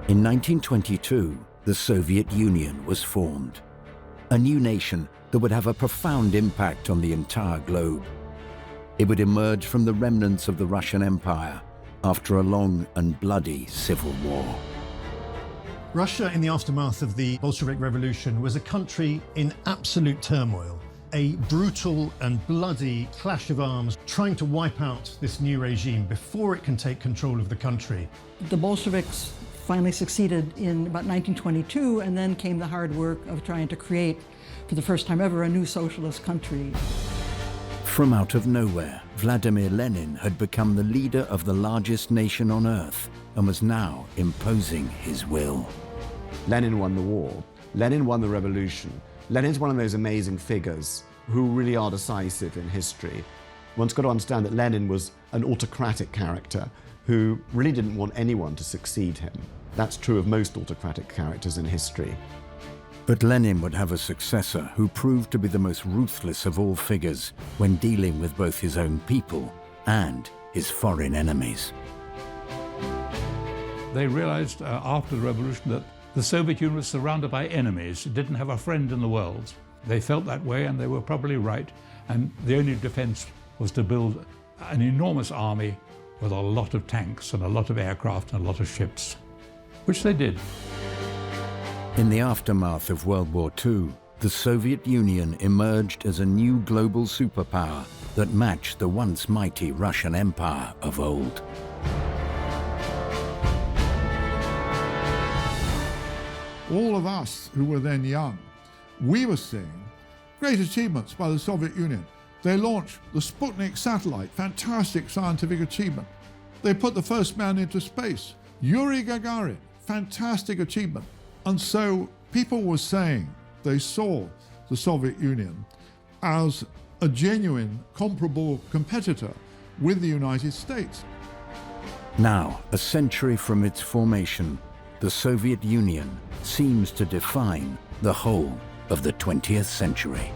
In 1922, the Soviet Union was formed, a new nation that would have a profound impact on the entire globe. It would emerge from the remnants of the Russian Empire after a long and bloody civil war. Russia, in the aftermath of the Bolshevik Revolution, was a country in absolute turmoil, a brutal and bloody clash of arms trying to wipe out this new regime before it can take control of the country. The Bolsheviks finally succeeded in about 1922, and then came the hard work of trying to create, for the first time ever, a new socialist country. From out of nowhere, Vladimir Lenin had become the leader of the largest nation on earth and was now imposing his will. Lenin won the war. Lenin won the revolution. Lenin's one of those amazing figures who really are decisive in history. One's got to understand that Lenin was an autocratic character who really didn't want anyone to succeed him. That's true of most autocratic characters in history. But Lenin would have a successor who proved to be the most ruthless of all figures when dealing with both his own people and his foreign enemies. They realized after the revolution that the Soviet Union was surrounded by enemies. It didn't have a friend in the world. They felt that way, and they were probably right. And the only defense was to build an enormous army with a lot of tanks and a lot of aircraft and a lot of ships, which they did. In the aftermath of World War II, the Soviet Union emerged as a new global superpower that matched the once mighty Russian Empire of old. All of us who were then young, we were seeing great achievements by the Soviet Union. They launched the Sputnik satellite, fantastic scientific achievement. They put the first man into space, Yuri Gagarin, fantastic achievement. And so people were saying they saw the Soviet Union as a genuine, comparable competitor with the United States. Now, a century from its formation, the Soviet Union seems to define the whole of the 20th century.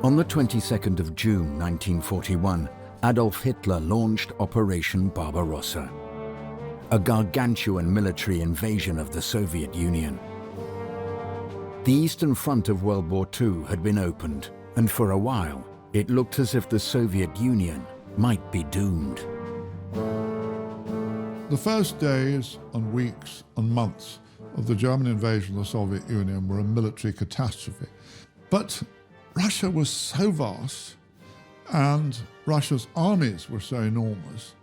On the 22nd of June 1941, Adolf Hitler launched Operation Barbarossa, a gargantuan military invasion of the Soviet Union. The Eastern Front of World War II had been opened, and for a while, it looked as if the Soviet Union might be doomed. The first days and weeks and months of the German invasion of the Soviet Union were a military catastrophe. But Russia was so vast and Russia's armies were so enormous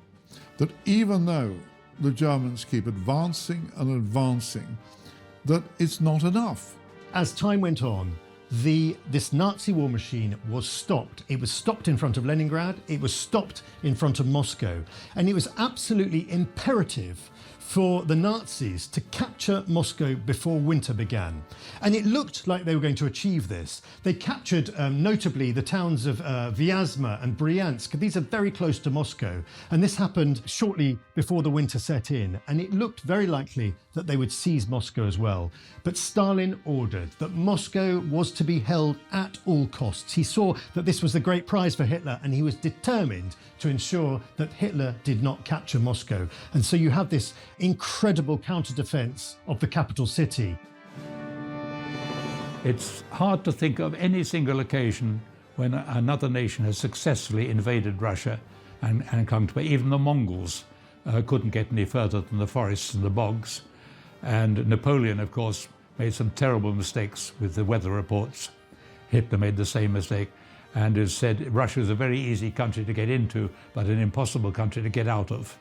that even though the Germans keep advancing and advancing, that it's not enough. As time went on, this Nazi war machine was stopped. It was stopped in front of Leningrad, it was stopped in front of Moscow, and it was absolutely imperative for the Nazis to capture Moscow before winter began. And it looked like they were going to achieve this. They captured notably the towns of Vyazma and Bryansk. These are very close to Moscow. And this happened shortly before the winter set in. And it looked very likely that they would seize Moscow as well. But Stalin ordered that Moscow was to be held at all costs. He saw that this was the great prize for Hitler, and he was determined to ensure that Hitler did not capture Moscow. And so you have this incredible counter-defense of the capital city. It's hard to think of any single occasion when another nation has successfully invaded Russia and come to even the Mongols couldn't get any further than the forests and the bogs. And Napoleon, of course, made some terrible mistakes with the weather reports. Hitler made the same mistake and has said Russia is a very easy country to get into, but an impossible country to get out of.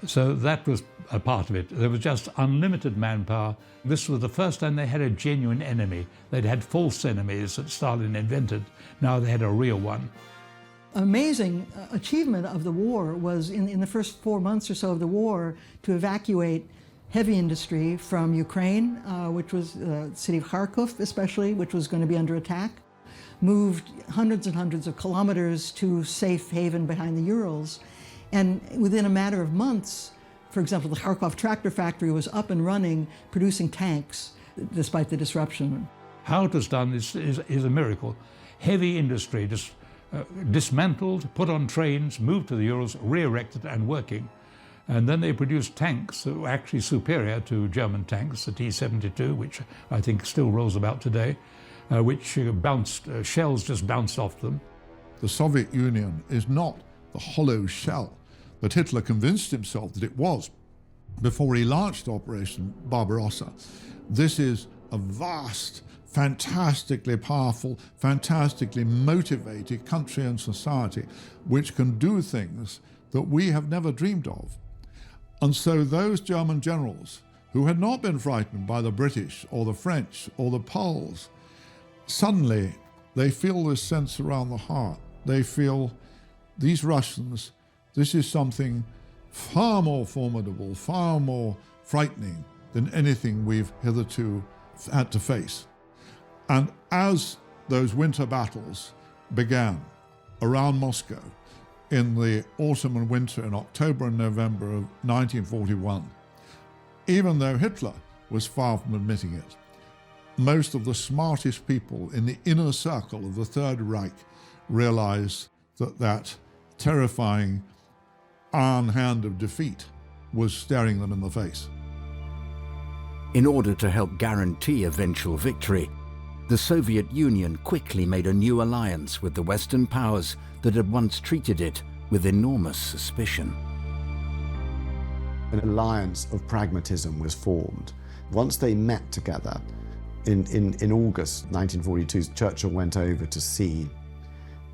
So that was a part of it. There was just unlimited manpower. This was the first time they had a genuine enemy. They'd had false enemies that Stalin invented. Now they had a real one. Amazing achievement of the war was in the first 4 months or so of the war to evacuate heavy industry from Ukraine, which was the city of Kharkov especially, which was going to be under attack, moved hundreds and hundreds of kilometers to safe haven behind the Urals. And within a matter of months, for example, the Kharkov tractor factory was up and running, producing tanks, despite the disruption. How it was done is a miracle. Heavy industry just dismantled, put on trains, moved to the Urals, re-erected and working. And then they produced tanks that were actually superior to German tanks, the T-72, which I think still rolls about today, which shells just bounced off them. The Soviet Union is not the hollow shell that Hitler convinced himself that it was before he launched Operation Barbarossa. This is a vast, fantastically powerful, fantastically motivated country and society which can do things that we have never dreamed of. And so those German generals who had not been frightened by the British or the French or the Poles, suddenly they feel this sense around the heart. They feel, these Russians, this is something far more formidable, far more frightening than anything we've hitherto had to face. And as those winter battles began around Moscow in the autumn and winter in October and November of 1941, even though Hitler was far from admitting it, most of the smartest people in the inner circle of the Third Reich realized that that terrifying iron hand of defeat was staring them in the face. In order to help guarantee eventual victory, the Soviet Union quickly made a new alliance with the Western powers that had once treated it with enormous suspicion. An alliance of pragmatism was formed. Once they met together, in August 1942, Churchill went over to see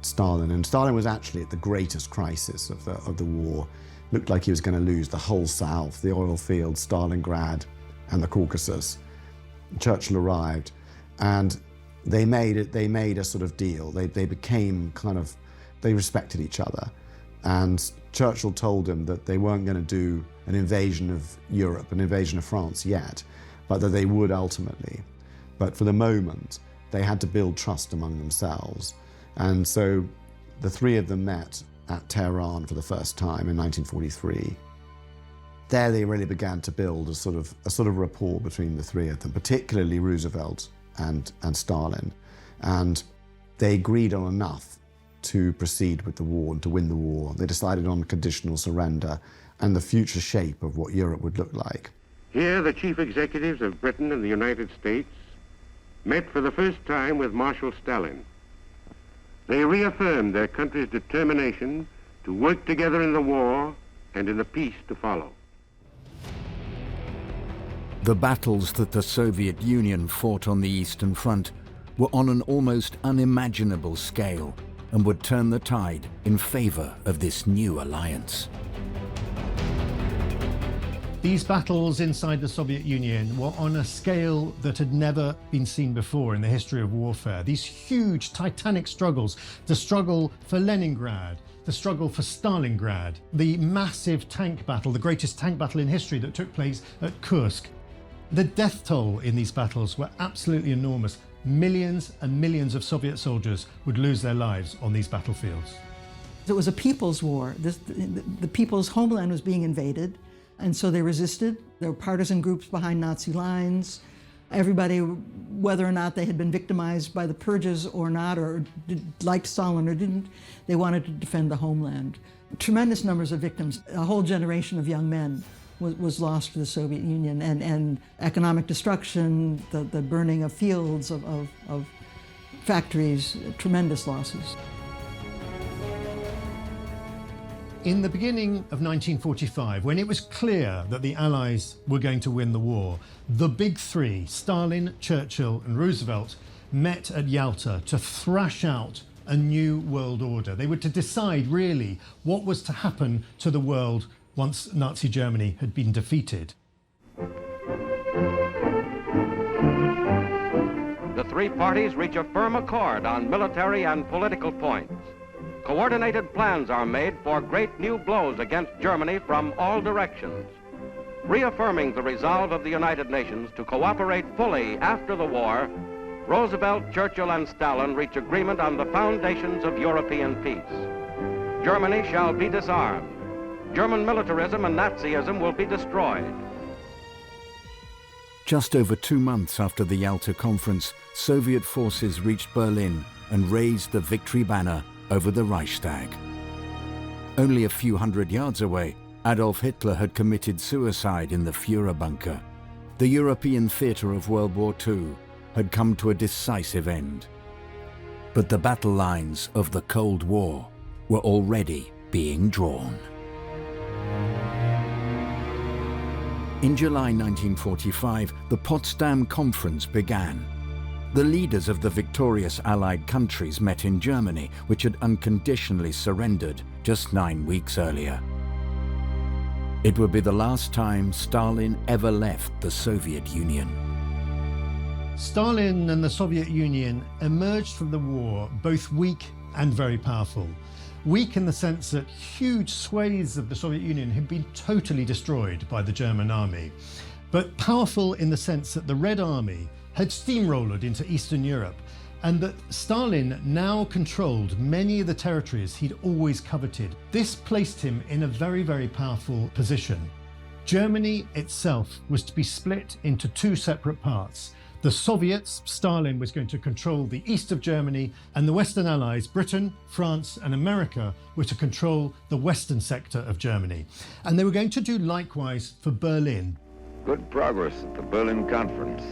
Stalin, and Stalin was actually at the greatest crisis of the war. Looked like he was going to lose the whole South, the oil fields, Stalingrad, and the Caucasus. Churchill arrived, and they made a sort of deal. They became they respected each other. And Churchill told him that they weren't going to do an invasion of Europe, an invasion of France yet, but that they would ultimately. But for the moment, they had to build trust among themselves. And so the three of them met at Tehran for the first time in 1943. There they really began to build a sort of rapport between the three of them, particularly Roosevelt and Stalin. And they agreed on enough to proceed with the war and to win the war. They decided on conditional surrender and the future shape of what Europe would look like. Here, the chief executives of Britain and the United States met for the first time with Marshal Stalin. They reaffirmed their country's determination to work together in the war and in the peace to follow. The battles that the Soviet Union fought on the Eastern Front were on an almost unimaginable scale and would turn the tide in favor of this new alliance. These battles inside the Soviet Union were on a scale that had never been seen before in the history of warfare. These huge, titanic struggles, the struggle for Leningrad, the struggle for Stalingrad, the massive tank battle, the greatest tank battle in history that took place at Kursk. The death toll in these battles were absolutely enormous. Millions and millions of Soviet soldiers would lose their lives on these battlefields. It was a people's war. The people's homeland was being invaded, and so they resisted. There were partisan groups behind Nazi lines. Everybody, whether or not they had been victimized by the purges or not, or liked Stalin or didn't, they wanted to defend the homeland. Tremendous numbers of victims. A whole generation of young men was lost to the Soviet Union, and economic destruction, the burning of fields, of factories, tremendous losses. In the beginning of 1945, when it was clear that the Allies were going to win the war, the big three, Stalin, Churchill and Roosevelt, met at Yalta to thrash out a new world order. They were to decide really what was to happen to the world once Nazi Germany had been defeated. The three parties reach a firm accord on military and political points. Coordinated plans are made for great new blows against Germany from all directions. Reaffirming the resolve of the United Nations to cooperate fully after the war, Roosevelt, Churchill, and Stalin reach agreement on the foundations of European peace. Germany shall be disarmed. German militarism and Nazism will be destroyed. Just over 2 months after the Yalta Conference, Soviet forces reached Berlin and raised the victory banner over the Reichstag. Only a few hundred yards away, Adolf Hitler had committed suicide in the Führer bunker. The European theatre of World War II had come to a decisive end. But the battle lines of the Cold War were already being drawn. In July 1945, the Potsdam Conference began. The leaders of the victorious Allied countries met in Germany, which had unconditionally surrendered just 9 weeks earlier. It would be the last time Stalin ever left the Soviet Union. Stalin and the Soviet Union emerged from the war both weak and very powerful. Weak in the sense that huge swathes of the Soviet Union had been totally destroyed by the German army, but powerful in the sense that the Red Army had steamrolled into Eastern Europe, and that Stalin now controlled many of the territories he'd always coveted. This placed him in a very, very powerful position. Germany itself was to be split into 2 separate parts. The Soviets, Stalin was going to control the east of Germany, and the Western Allies, Britain, France, and America, were to control the western sector of Germany. And they were going to do likewise for Berlin. Good progress at the Berlin Conference.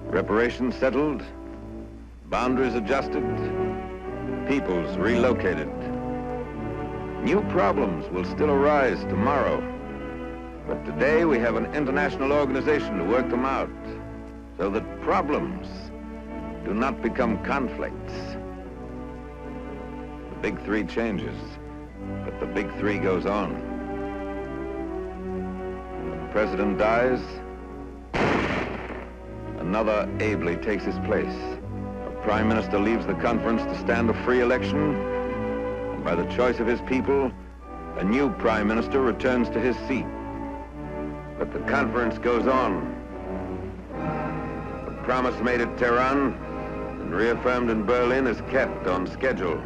Reparations settled, boundaries adjusted, peoples relocated. New problems will still arise tomorrow, but today we have an international organization to work them out, so that problems do not become conflicts. The Big Three changes, but the Big Three goes on. When the president dies, another ably takes his place. A prime minister leaves the conference to stand a free election, and by the choice of his people, a new prime minister returns to his seat. But the conference goes on. The promise made at Tehran and reaffirmed in Berlin is kept on schedule.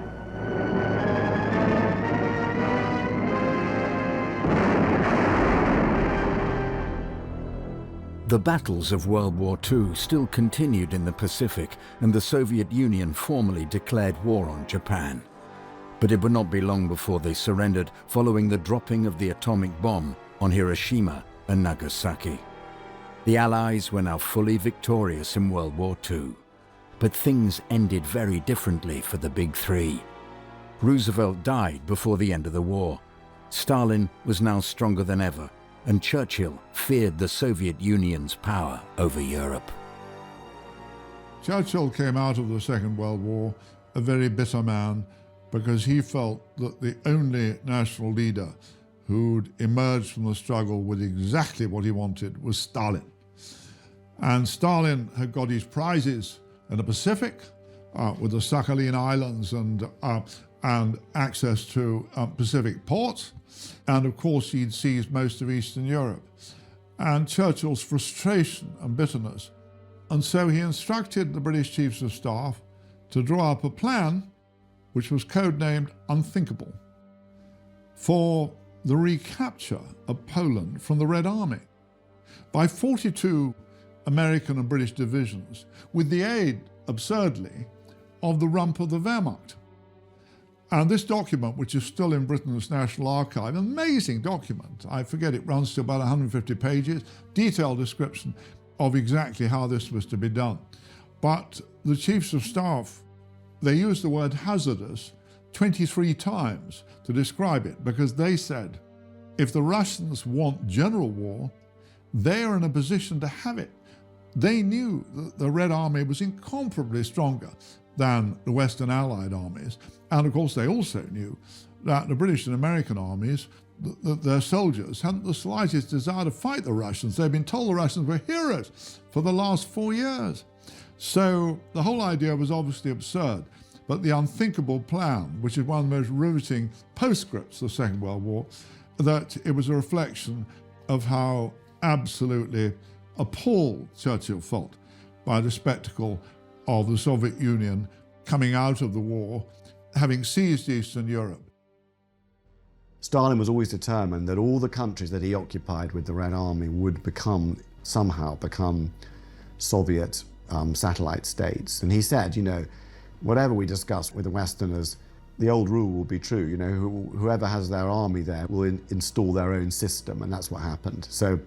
The battles of World War II still continued in the Pacific, and the Soviet Union formally declared war on Japan. But it would not be long before they surrendered following the dropping of the atomic bomb on Hiroshima and Nagasaki. The Allies were now fully victorious in World War II. But things ended very differently for the Big Three. Roosevelt died before the end of the war. Stalin was now stronger than ever, and Churchill feared the Soviet Union's power over Europe. Churchill came out of the Second World War a very bitter man, because he felt that the only national leader who'd emerged from the struggle with exactly what he wanted was Stalin. And Stalin had got his prizes in the Pacific with the Sakhalin Islands and access to Pacific ports. And of course, he'd seized most of Eastern Europe. And Churchill's frustration and bitterness. And so he instructed the British Chiefs of Staff to draw up a plan, which was codenamed Unthinkable, for the recapture of Poland from the Red Army by 42 American and British divisions, with the aid, absurdly, of the rump of the Wehrmacht. And this document, which is still in Britain's National Archive, an amazing document, I forget, it runs to about 150 pages, detailed description of exactly how this was to be done. But the Chiefs of Staff, they used the word hazardous 23 times to describe it, because they said, if the Russians want general war, they are in a position to have it. They knew that the Red Army was incomparably stronger than the Western Allied armies. And of course, they also knew that the British and American armies, that their soldiers hadn't the slightest desire to fight the Russians. They'd been told the Russians were heroes for the last 4 years. So the whole idea was obviously absurd. But the unthinkable plan, which is one of the most riveting postscripts of the Second World War, that it was a reflection of how absolutely appalled Churchill felt by the spectacle of the Soviet Union coming out of the war, having seized Eastern Europe. Stalin was always determined that all the countries that he occupied with the Red Army would somehow become Soviet satellite states. And he said, you know, whatever we discuss with the Westerners, the old rule will be true. You know, whoever has their army there will install their own system, and that's what happened. So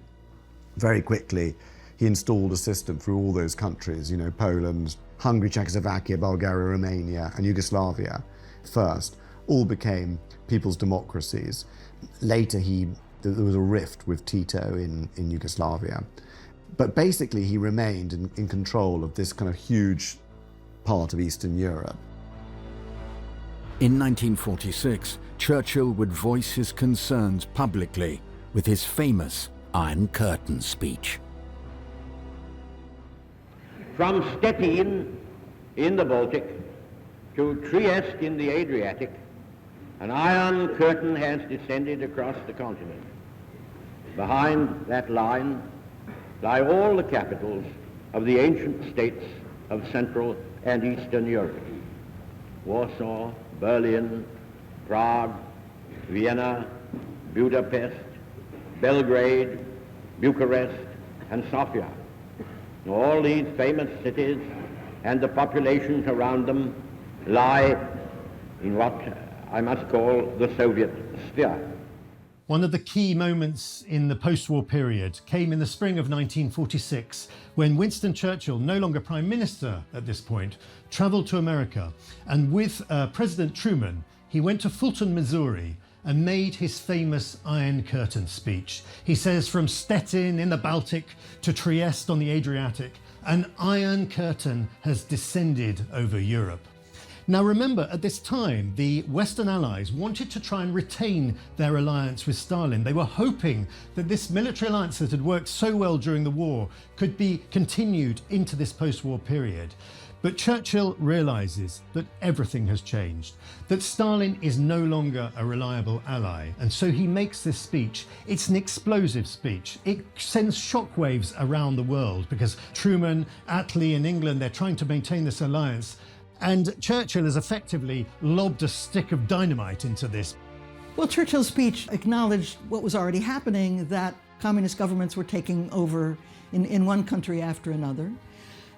very quickly, he installed a system through all those countries, you know, Poland, Hungary, Czechoslovakia, Bulgaria, Romania, and Yugoslavia first, all became people's democracies. Later, there was a rift with Tito in Yugoslavia. But basically, he remained in control of this kind of huge part of Eastern Europe. In 1946, Churchill would voice his concerns publicly with his famous Iron Curtain speech. From Stettin in the Baltic to Trieste in the Adriatic, an iron curtain has descended across the continent. Behind that line lie all the capitals of the ancient states of Central and Eastern Europe: Warsaw, Berlin, Prague, Vienna, Budapest, Belgrade, Bucharest, and Sofia. All these famous cities and the populations around them lie in what I must call the Soviet sphere. One of the key moments in the post-war period came in the spring of 1946, when Winston Churchill, no longer Prime Minister at this point, travelled to America. And with President Truman, he went to Fulton, Missouri, and made his famous Iron Curtain speech. He says, from Stettin in the Baltic to Trieste on the Adriatic, an Iron Curtain has descended over Europe. Now remember, at this time, the Western Allies wanted to try and retain their alliance with Stalin. They were hoping that this military alliance that had worked so well during the war could be continued into this post-war period. But Churchill realizes that everything has changed, that Stalin is no longer a reliable ally, and so he makes this speech. It's an explosive speech. It sends shockwaves around the world because Truman, Attlee in England, they're trying to maintain this alliance, and Churchill has effectively lobbed a stick of dynamite into this. Well, Churchill's speech acknowledged what was already happening, that communist governments were taking over in one country after another.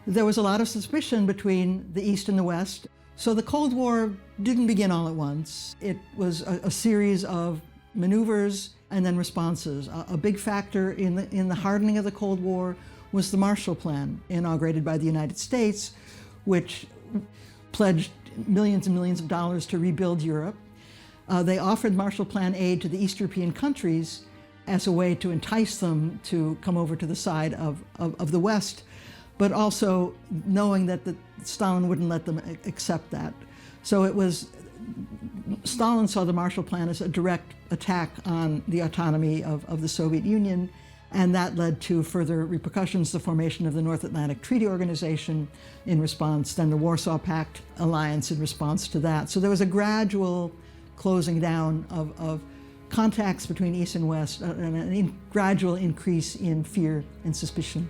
There was a lot of suspicion between the East and the West. So the Cold War didn't begin all at once. It was a series of maneuvers and then responses. A big factor in the hardening of the Cold War was the Marshall Plan, inaugurated by the United States, which pledged millions and millions of dollars to rebuild Europe. They offered Marshall Plan aid to the East European countries as a way to entice them to come over to the side of the West, but also knowing that Stalin wouldn't let them accept that. So Stalin saw the Marshall Plan as a direct attack on the autonomy of the Soviet Union, and that led to further repercussions, the formation of the North Atlantic Treaty Organization in response, then the Warsaw Pact alliance in response to that. So there was a gradual closing down of contacts between East and West, and a gradual increase in fear and suspicion.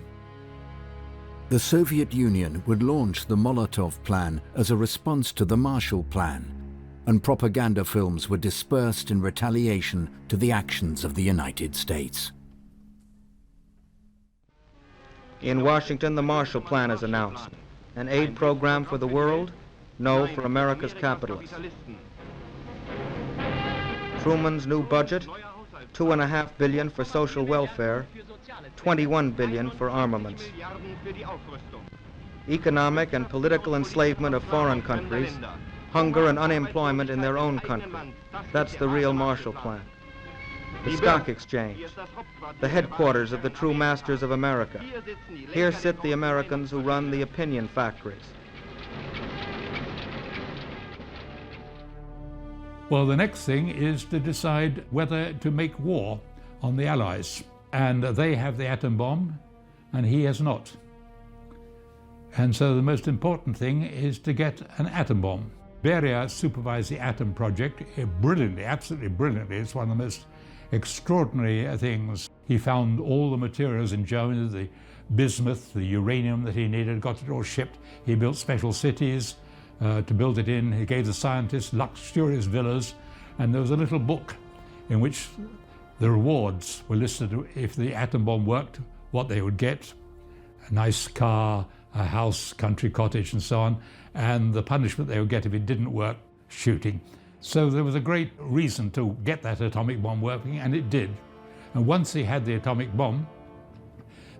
The Soviet Union would launch the Molotov Plan as a response to the Marshall Plan, and propaganda films were dispersed in retaliation to the actions of the United States. In Washington, the Marshall Plan is announced. An aid program for the world? No, for America's capitalists. Truman's new budget? $2.5 billion for social welfare, $21 billion for armaments. Economic and political enslavement of foreign countries, hunger and unemployment in their own country. That's the real Marshall Plan. The stock exchange, the headquarters of the true masters of America. Here sit the Americans who run the opinion factories. Well, the next thing is to decide whether to make war on the Allies. And they have the atom bomb, and he has not. And so the most important thing is to get an atom bomb. Beria supervised the atom project brilliantly, absolutely brilliantly. It's one of the most extraordinary things. He found all the materials in Germany, the bismuth, the uranium that he needed, got it all shipped. He built special cities to build it in. He gave the scientists luxurious villas, and there was a little book in which the rewards were listed. If the atom bomb worked, what they would get: a nice car, a house, country cottage, and so on, and the punishment they would get if it didn't work: shooting. So there was a great reason to get that atomic bomb working, and it did. And once he had the atomic bomb,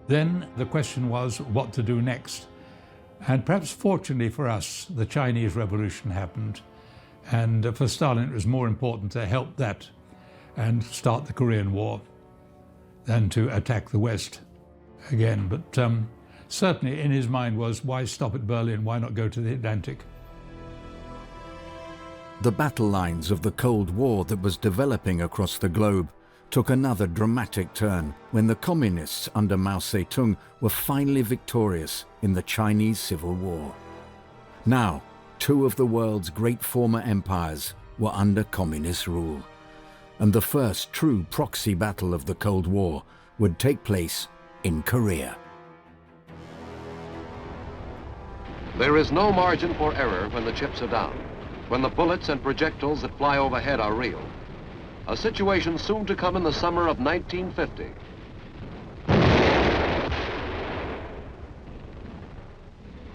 then the question was what to do next. And perhaps fortunately for us, the Chinese Revolution happened. And for Stalin, it was more important to help that and start the Korean War than to attack the West again. But certainly in his mind was, why stop at Berlin? Why not go to the Atlantic? The battle lines of the Cold War that was developing across the globe took another dramatic turn when the communists under Mao Zedong were finally victorious in the Chinese Civil War. Now, two of the world's great former empires were under communist rule, and the first true proxy battle of the Cold War would take place in Korea. There is no margin for error when the chips are down, when the bullets and projectiles that fly overhead are real. A situation soon to come in the summer of 1950.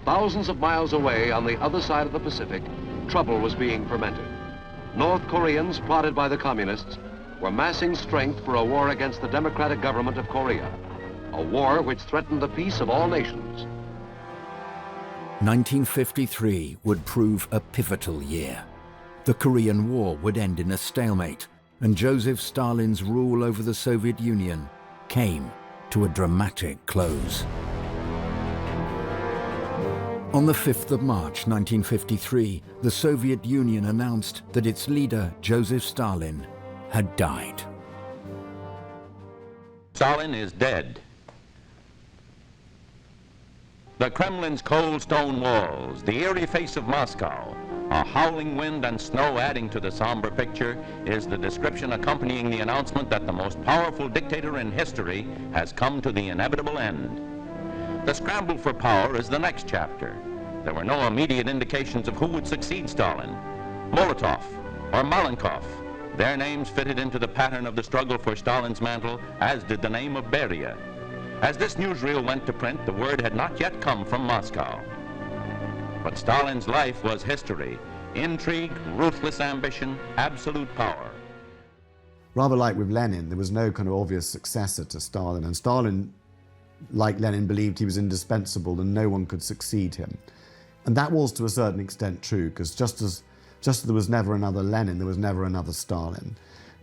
Thousands of miles away on the other side of the Pacific, trouble was being fermented. North Koreans, prodded by the communists, were massing strength for a war against the democratic government of Korea, a war which threatened the peace of all nations. 1953 would prove a pivotal year. The Korean War would end in a stalemate, and Joseph Stalin's rule over the Soviet Union came to a dramatic close. On the 5th of March 1953, the Soviet Union announced that its leader, Joseph Stalin, had died. Stalin is dead. The Kremlin's cold stone walls, the eerie face of Moscow, a howling wind and snow adding to the somber picture is the description accompanying the announcement that the most powerful dictator in history has come to the inevitable end. The scramble for power is the next chapter. There were no immediate indications of who would succeed Stalin. Molotov or Malenkov, their names fitted into the pattern of the struggle for Stalin's mantle, as did the name of Beria. As this newsreel went to print, the word had not yet come from Moscow. But Stalin's life was history: intrigue, ruthless ambition, absolute power. Rather like with Lenin, there was no kind of obvious successor to Stalin, and Stalin, like Lenin, believed he was indispensable and no one could succeed him. And that was to a certain extent true, because just as there was never another Lenin, there was never another Stalin.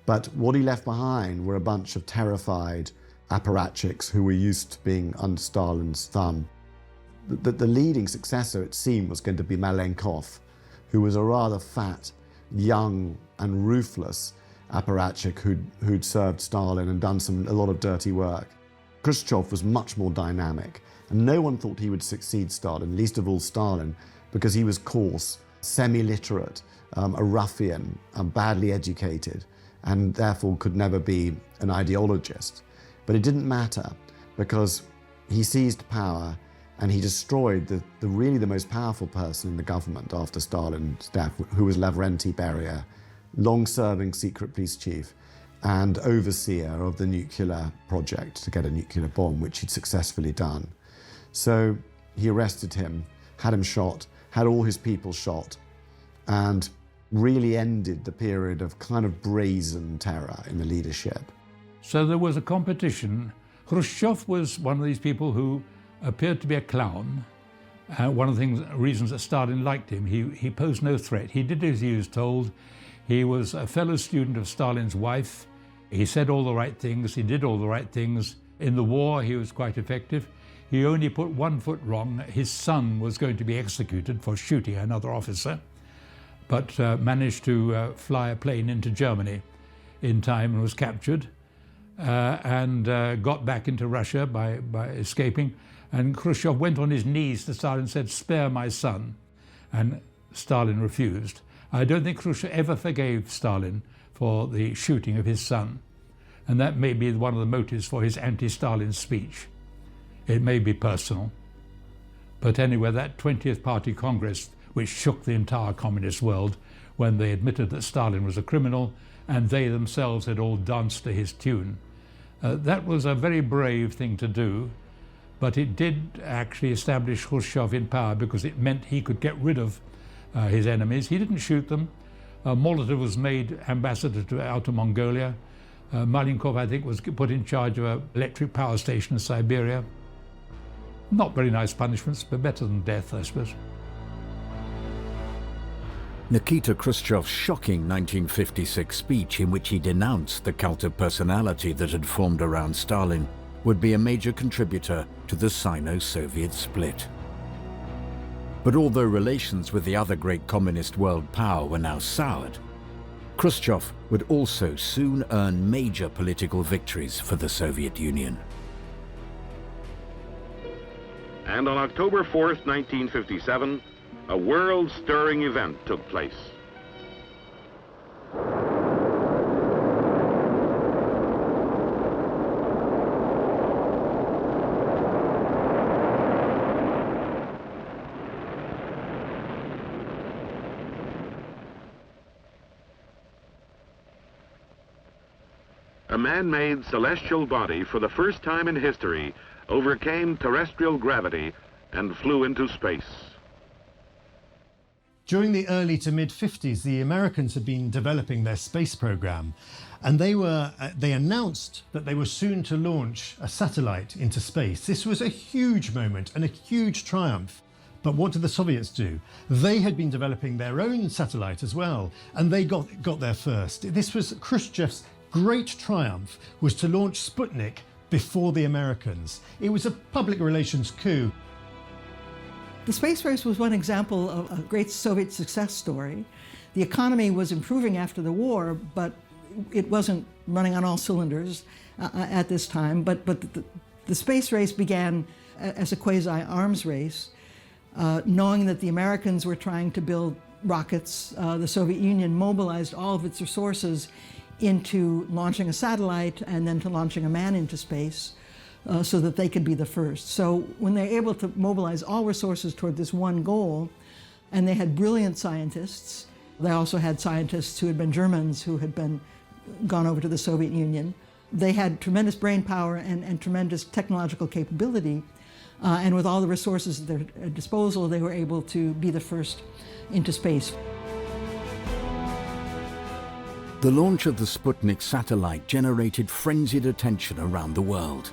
But what he left behind were a bunch of terrified apparatchiks who were used to being under Stalin's thumb. The leading successor, it seemed, was going to be Malenkov, who was a rather fat, young and ruthless apparatchik who'd served Stalin and done a lot of dirty work. Khrushchev was much more dynamic, and no one thought he would succeed Stalin, least of all Stalin, because he was coarse, semi-literate, a ruffian, badly educated, and therefore could never be an ideologist. But it didn't matter, because he seized power and he destroyed really the most powerful person in the government after Stalin's death, who was Lavrenti Beria, long-serving secret police chief and overseer of the nuclear project to get a nuclear bomb, which he'd successfully done. So he arrested him, had him shot, had all his people shot, and really ended the period of kind of brazen terror in the leadership. So there was a competition. Khrushchev was one of these people who appeared to be a clown. One of the reasons that Stalin liked him, he posed no threat. He did as he was told. He was a fellow student of Stalin's wife. He said all the right things. He did all the right things. In the war, he was quite effective. He only put one foot wrong. His son was going to be executed for shooting another officer, but managed to fly a plane into Germany in time and was captured and got back into Russia by escaping. And Khrushchev went on his knees to Stalin and said, "Spare my son." And Stalin refused. I don't think Khrushchev ever forgave Stalin for the shooting of his son. And that may be one of the motives for his anti-Stalin speech. It may be personal. But anyway, that 20th Party Congress, which shook the entire communist world when they admitted that Stalin was a criminal and they themselves had all danced to his tune, that was a very brave thing to do, but it did actually establish Khrushchev in power because it meant he could get rid of his enemies. He didn't shoot them. Molotov was made ambassador to Outer Mongolia. Malenkov, I think, was put in charge of an electric power station in Siberia. Not very nice punishments, but better than death, I suppose. Nikita Khrushchev's shocking 1956 speech, in which he denounced the cult of personality that had formed around Stalin, would be a major contributor to the Sino-Soviet split. But although relations with the other great communist world power were now soured, Khrushchev would also soon earn major political victories for the Soviet Union. And on October 4th, 1957, a world-stirring event took place. A man-made celestial body for the first time in history overcame terrestrial gravity and flew into space. During the early to mid-50s, the Americans had been developing their space program, and they announced that they were soon to launch a satellite into space. This was a huge moment and a huge triumph. But what did the Soviets do? They had been developing their own satellite as well, and they got there first. This was Khrushchev's great triumph, was to launch Sputnik before the Americans. It was a public relations coup. The space race was one example of a great Soviet success story. The economy was improving after the war, but it wasn't running on all cylinders at this time. But the space race began as a quasi-arms race, knowing that the Americans were trying to build rockets. The Soviet Union mobilized all of its resources into launching a satellite and then to launching a man into space so that they could be the first. So when they're able to mobilize all resources toward this one goal, and they had brilliant scientists, they also had scientists who had been Germans who had gone over to the Soviet Union. They had tremendous brain power and tremendous technological capability, and with all the resources at their disposal, they were able to be the first into space. The launch of the Sputnik satellite generated frenzied attention around the world.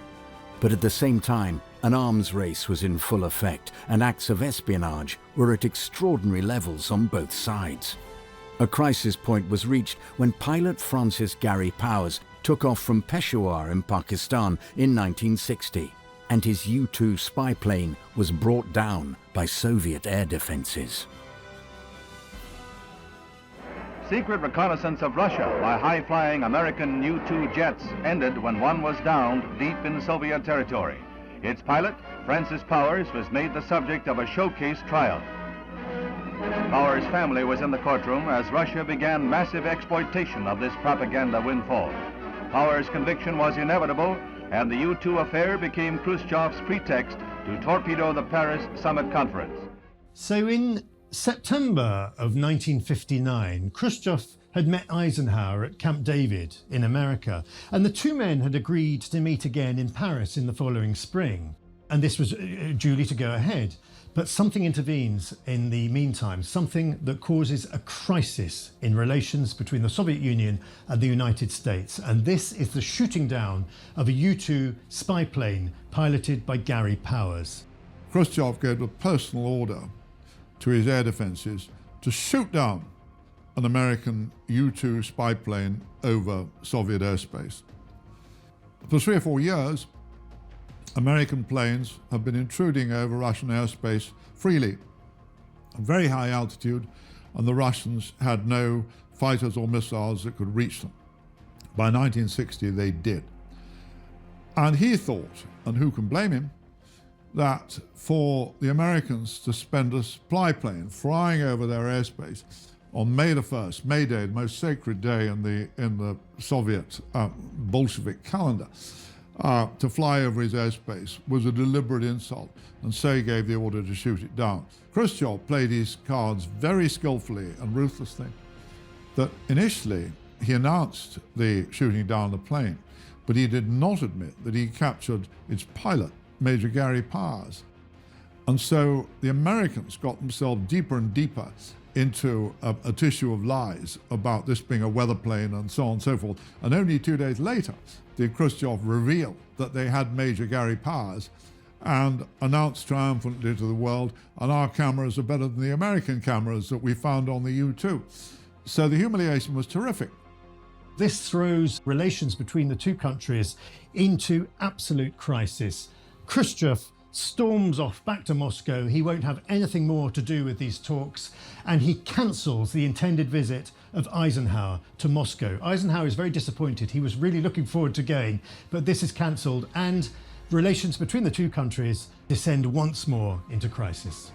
But at the same time, an arms race was in full effect, and acts of espionage were at extraordinary levels on both sides. A crisis point was reached when pilot Francis Gary Powers took off from Peshawar in Pakistan in 1960, and his U-2 spy plane was brought down by Soviet air defenses. Secret reconnaissance of Russia by high-flying American U-2 jets ended when one was downed deep in Soviet territory. Its pilot, Francis Powers, was made the subject of a showcase trial. Powers' family was in the courtroom as Russia began massive exploitation of this propaganda windfall. Powers' conviction was inevitable, and the U-2 affair became Khrushchev's pretext to torpedo the Paris Summit Conference. So in September of 1959, Khrushchev had met Eisenhower at Camp David in America, and the two men had agreed to meet again in Paris in the following spring. And this was duly to go ahead. But something intervenes in the meantime, something that causes a crisis in relations between the Soviet Union and the United States. And this is the shooting down of a U-2 spy plane piloted by Gary Powers. Khrushchev gave a personal order to his air defenses to shoot down an American U-2 spy plane over Soviet airspace. For 3 or 4 years, American planes have been intruding over Russian airspace freely, at very high altitude, and the Russians had no fighters or missiles that could reach them. By 1960, they did. And he thought, and who can blame him, that for the Americans to spend a spy plane flying over their airspace on May the 1st, May Day, the most sacred day in the Soviet Bolshevik calendar, to fly over his airspace was a deliberate insult, and so he gave the order to shoot it down. Khrushchev played his cards very skillfully and ruthlessly. That initially he announced the shooting down the plane, but he did not admit that he captured its pilot, Major Gary Powers. And so the Americans got themselves deeper and deeper into a tissue of lies about this being a weather plane and so on and so forth. And only 2 days later did Khrushchev reveal that they had Major Gary Powers and announced triumphantly to the world, and our cameras are better than the American cameras that we found on the U-2. So the humiliation was terrific. This throws relations between the two countries into absolute crisis. Khrushchev storms off back to Moscow. He won't have anything more to do with these talks, and he cancels the intended visit of Eisenhower to Moscow. Eisenhower is very disappointed. He was really looking forward to going, but this is cancelled, and relations between the two countries descend once more into crisis.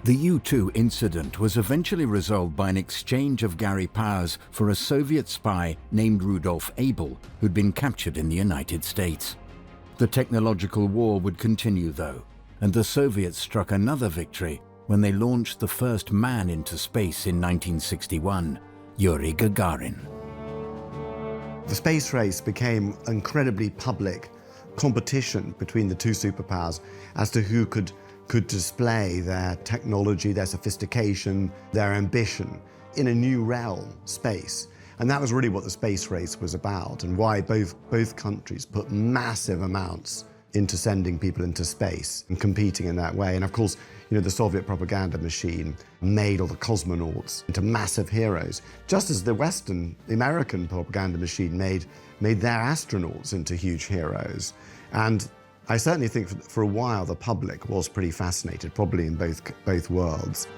The U-2 incident was eventually resolved by an exchange of Gary Powers for a Soviet spy named Rudolf Abel, who'd been captured in the United States. The technological war would continue, though, and the Soviets struck another victory when they launched the first man into space in 1961, Yuri Gagarin. The space race became incredibly public competition between the two superpowers as to who could display their technology, their sophistication, their ambition in a new realm, space. And that was really what the space race was about, and why both countries put massive amounts into sending people into space and competing in that way. And of course, you know, the Soviet propaganda machine made all the cosmonauts into massive heroes, just as the American propaganda machine made their astronauts into huge heroes. And I certainly think for a while the public was pretty fascinated, probably in both worlds.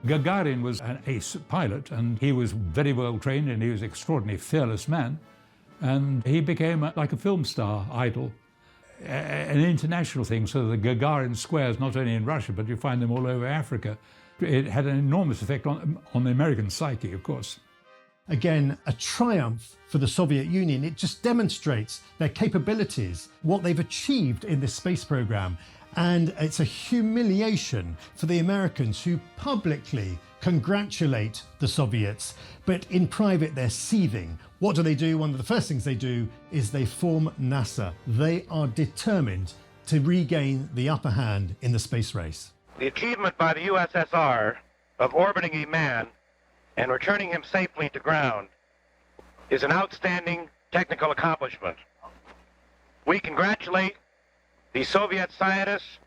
Gagarin was an ace pilot, and he was very well trained, and he was an extraordinarily fearless man. And he became like a film star idol, an international thing, so the Gagarin squares, not only in Russia, but you find them all over Africa. It had an enormous effect on the American psyche, of course. Again, a triumph for the Soviet Union. It just demonstrates their capabilities, what they've achieved in this space program. And it's a humiliation for the Americans, who publicly congratulate the Soviets, but in private they're seething. What do? One of the first things they do is they form NASA. They are determined to regain the upper hand in the space race. The achievement by the USSR of orbiting a man and returning him safely to ground is an outstanding technical accomplishment. We congratulate the Soviet scientists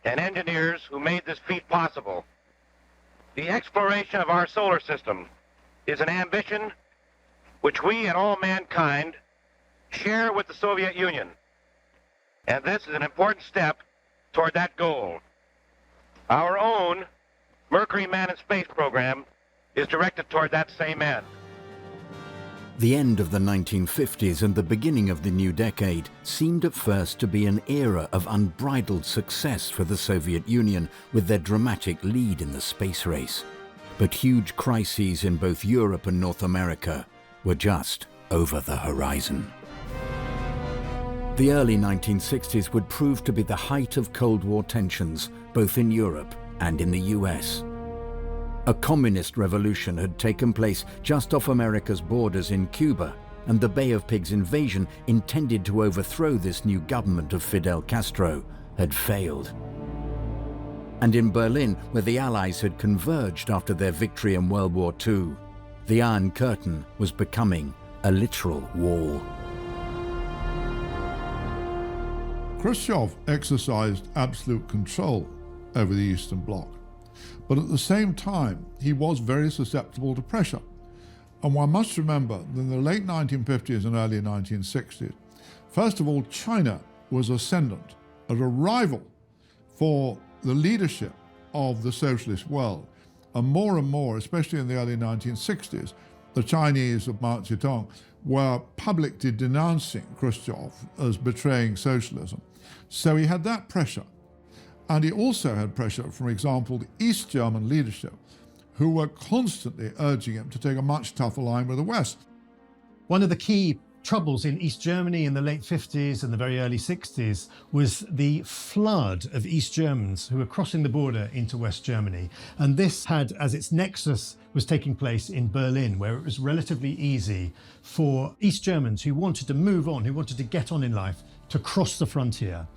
and engineers who made this feat possible. The exploration of our solar system is an ambition which we and all mankind share with the Soviet Union. And this is an important step toward that goal. Our own Mercury Man in Space program is directed toward that same end. The end of the 1950s and the beginning of the new decade seemed at first to be an era of unbridled success for the Soviet Union, with their dramatic lead in the space race. But huge crises in both Europe and North America were just over the horizon. The early 1960s would prove to be the height of Cold War tensions, both in Europe and in the US. A communist revolution had taken place just off America's borders in Cuba, and the Bay of Pigs invasion, intended to overthrow this new government of Fidel Castro, had failed. And in Berlin, where the Allies had converged after their victory in World War II, the Iron Curtain was becoming a literal wall. Khrushchev exercised absolute control over the Eastern Bloc. But at the same time, he was very susceptible to pressure. And one must remember that in the late 1950s and early 1960s, first of all, China was ascendant, as a rival for the leadership of the socialist world. And more, especially in the early 1960s, the Chinese of Mao Zedong were publicly denouncing Khrushchev as betraying socialism. So he had that pressure. And he also had pressure, for example, the East German leadership, who were constantly urging him to take a much tougher line with the West. One of the key troubles in East Germany in the late 50s and the very early 60s was the flood of East Germans who were crossing the border into West Germany. And this had, as its nexus, was taking place in Berlin, where it was relatively easy for East Germans who wanted to move on, who wanted to get on in life, to cross the frontier.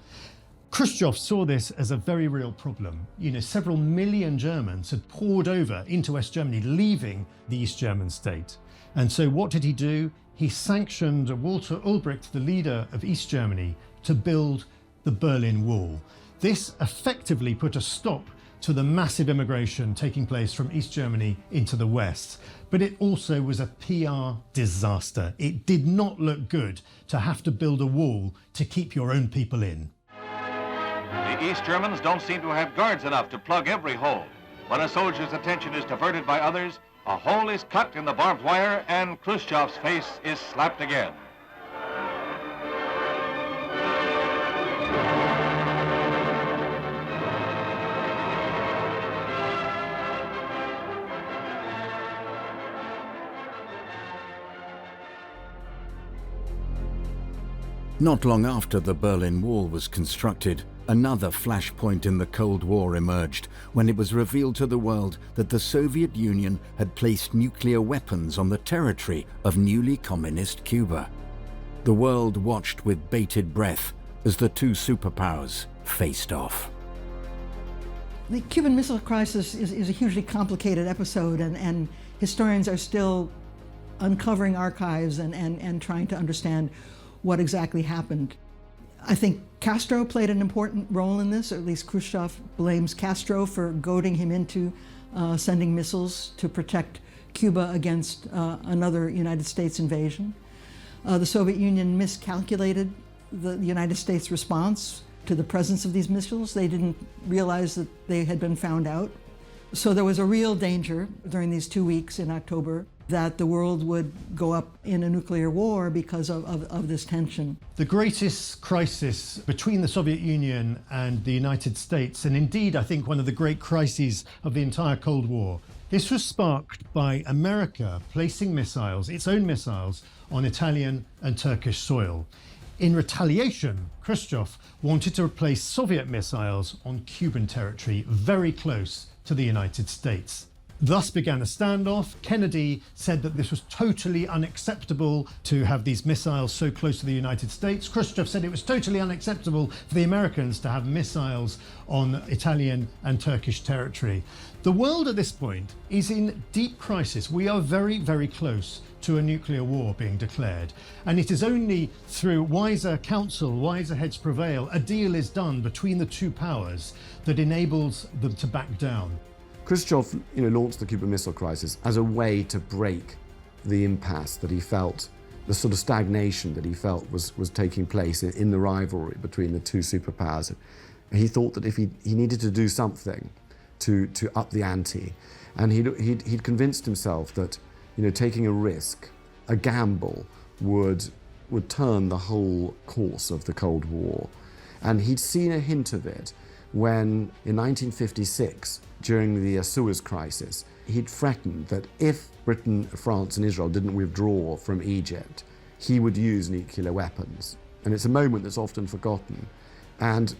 Khrushchev saw this as a very real problem. You know, several million Germans had poured over into West Germany, leaving the East German state. And so what did he do? He sanctioned Walter Ulbricht, the leader of East Germany, to build the Berlin Wall. This effectively put a stop to the massive immigration taking place from East Germany into the West. But it also was a PR disaster. It did not look good to have to build a wall to keep your own people in. The East Germans don't seem to have guards enough to plug every hole. When a soldier's attention is diverted by others, a hole is cut in the barbed wire and Khrushchev's face is slapped again. Not long after the Berlin Wall was constructed, another flashpoint in the Cold War emerged when it was revealed to the world that the Soviet Union had placed nuclear weapons on the territory of newly communist Cuba. The world watched with bated breath as the two superpowers faced off. The Cuban Missile Crisis is a hugely complicated episode, and historians are still uncovering archives and trying to understand what exactly happened. I think Castro played an important role in this, or at least Khrushchev blames Castro for goading him into sending missiles to protect Cuba against another United States invasion. The Soviet Union miscalculated the United States response to the presence of these missiles. They didn't realize that they had been found out. So there was a real danger during these 2 weeks in October that the world would go up in a nuclear war because of this tension. The greatest crisis between the Soviet Union and the United States, and indeed I think one of the great crises of the entire Cold War, this was sparked by America placing missiles, its own missiles, on Italian and Turkish soil. In retaliation, Khrushchev wanted to replace Soviet missiles on Cuban territory very close to the United States. Thus began a standoff. Kennedy said that this was totally unacceptable to have these missiles so close to the United States. Khrushchev said it was totally unacceptable for the Americans to have missiles on Italian and Turkish territory. The world at this point is in deep crisis. We are very, very close to a nuclear war being declared. And it is only through wiser counsel, wiser heads prevail, a deal is done between the two powers that enables them to back down. Khrushchev, launched the Cuban Missile Crisis as a way to break the impasse that he felt, the sort of stagnation that he felt was taking place in the rivalry between the two superpowers. He thought that if he needed to do something to up the ante, and he'd convinced himself that taking a risk, a gamble, would turn the whole course of the Cold War. And he'd seen a hint of it when, in 1956, during the Suez Crisis, he'd threatened that if Britain, France and Israel didn't withdraw from Egypt, he would use nuclear weapons. And it's a moment that's often forgotten. And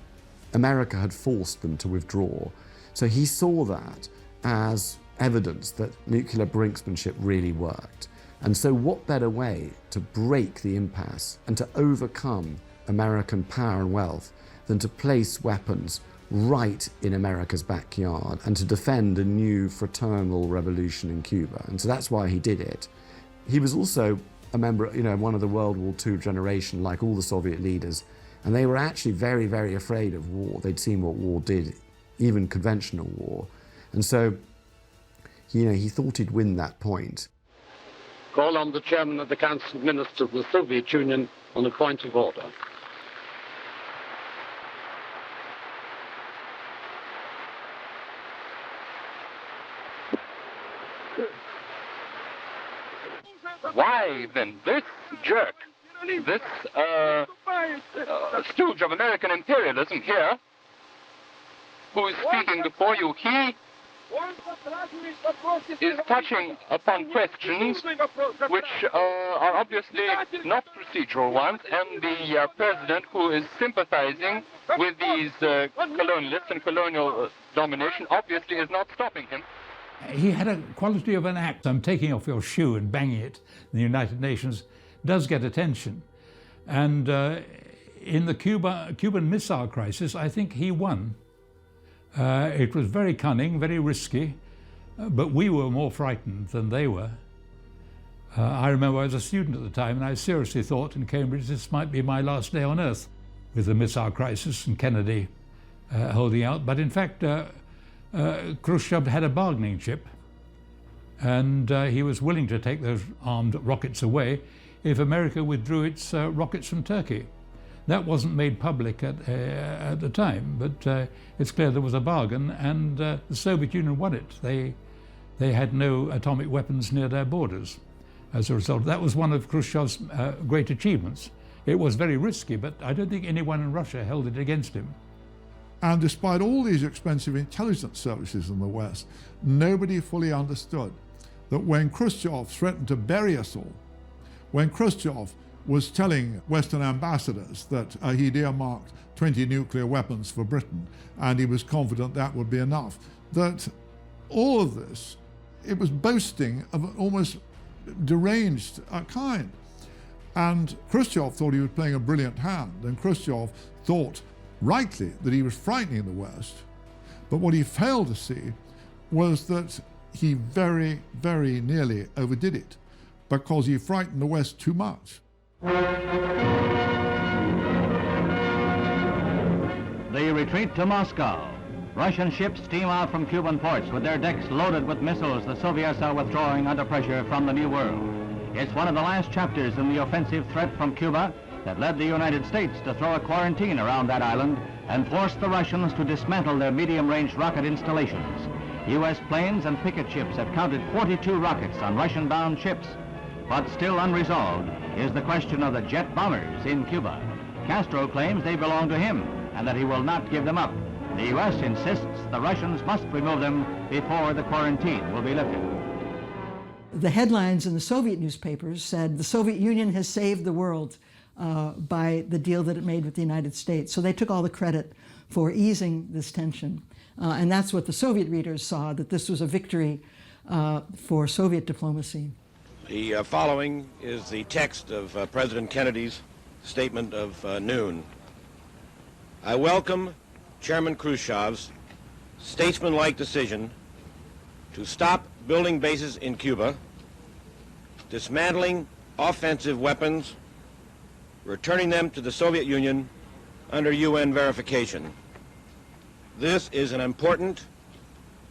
America had forced them to withdraw. So he saw that as evidence that nuclear brinksmanship really worked. And so what better way to break the impasse and to overcome American power and wealth than to place weapons right in America's backyard and to defend a new fraternal revolution in Cuba. And so that's why he did it. He was also a member, one of the World War II generation, like all the Soviet leaders, and they were actually very, very afraid of war. They'd seen what war did, even conventional war. And so, he thought he'd win that point. Call on the chairman of the Council of Ministers of the Soviet Union on a point of order. Why, then, this jerk, this stooge of American imperialism here who is speaking before you, he is touching upon questions which are obviously not procedural ones, and the president, who is sympathizing with these colonialists and colonial domination, obviously is not stopping him. He had a quality of an act. I'm taking off your shoe and banging it in the United Nations does get attention. And in the Cuban Missile Crisis, I think he won. It was very cunning, very risky, but we were more frightened than they were. I remember I was a student at the time, and I seriously thought in Cambridge this might be my last day on Earth with the missile crisis and Kennedy holding out. But in fact, Khrushchev had a bargaining chip, and he was willing to take those armed rockets away if America withdrew its rockets from Turkey. That wasn't made public at the time, but it's clear there was a bargain, and the Soviet Union won it. They had no atomic weapons near their borders as a result. That was one of Khrushchev's great achievements. It was very risky, but I don't think anyone in Russia held it against him. And despite all these expensive intelligence services in the West, nobody fully understood that when Khrushchev threatened to bury us all, when Khrushchev was telling Western ambassadors that he'd earmarked 20 nuclear weapons for Britain, and he was confident that would be enough, that all of this, it was boasting of an almost deranged kind. And Khrushchev thought he was playing a brilliant hand, and Khrushchev thought rightly that he was frightening the West. But what he failed to see was that he very, very nearly overdid it, because he frightened the West too much. The retreat to Moscow. Russian ships steam out from Cuban ports with their decks loaded with missiles the Soviets are withdrawing under pressure from the New World. It's one of the last chapters in the offensive threat from Cuba that led the United States to throw a quarantine around that island and force the Russians to dismantle their medium-range rocket installations. U.S. planes and picket ships have counted 42 rockets on Russian-bound ships. But still unresolved is the question of the jet bombers in Cuba. Castro claims they belong to him and that he will not give them up. The U.S. insists the Russians must remove them before the quarantine will be lifted. The headlines in the Soviet newspapers said the Soviet Union has saved the world by the deal that it made with the United States. So they took all the credit for easing this tension. And that's what the Soviet readers saw, that this was a victory for Soviet diplomacy. The following is the text of President Kennedy's statement of noon. I welcome Chairman Khrushchev's statesmanlike decision to stop building bases in Cuba, dismantling offensive weapons, returning them to the Soviet Union under UN verification. This is an important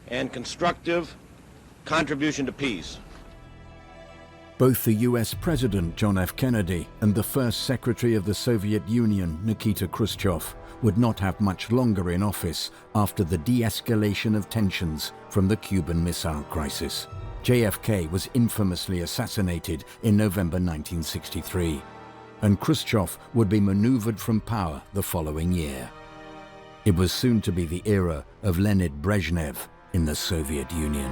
and constructive contribution to peace. Both the US President John F. Kennedy and the first Secretary of the Soviet Union, Nikita Khrushchev, would not have much longer in office after the de-escalation of tensions from the Cuban Missile Crisis. JFK was infamously assassinated in November 1963, and Khrushchev would be maneuvered from power the following year. It was soon to be the era of Leonid Brezhnev in the Soviet Union.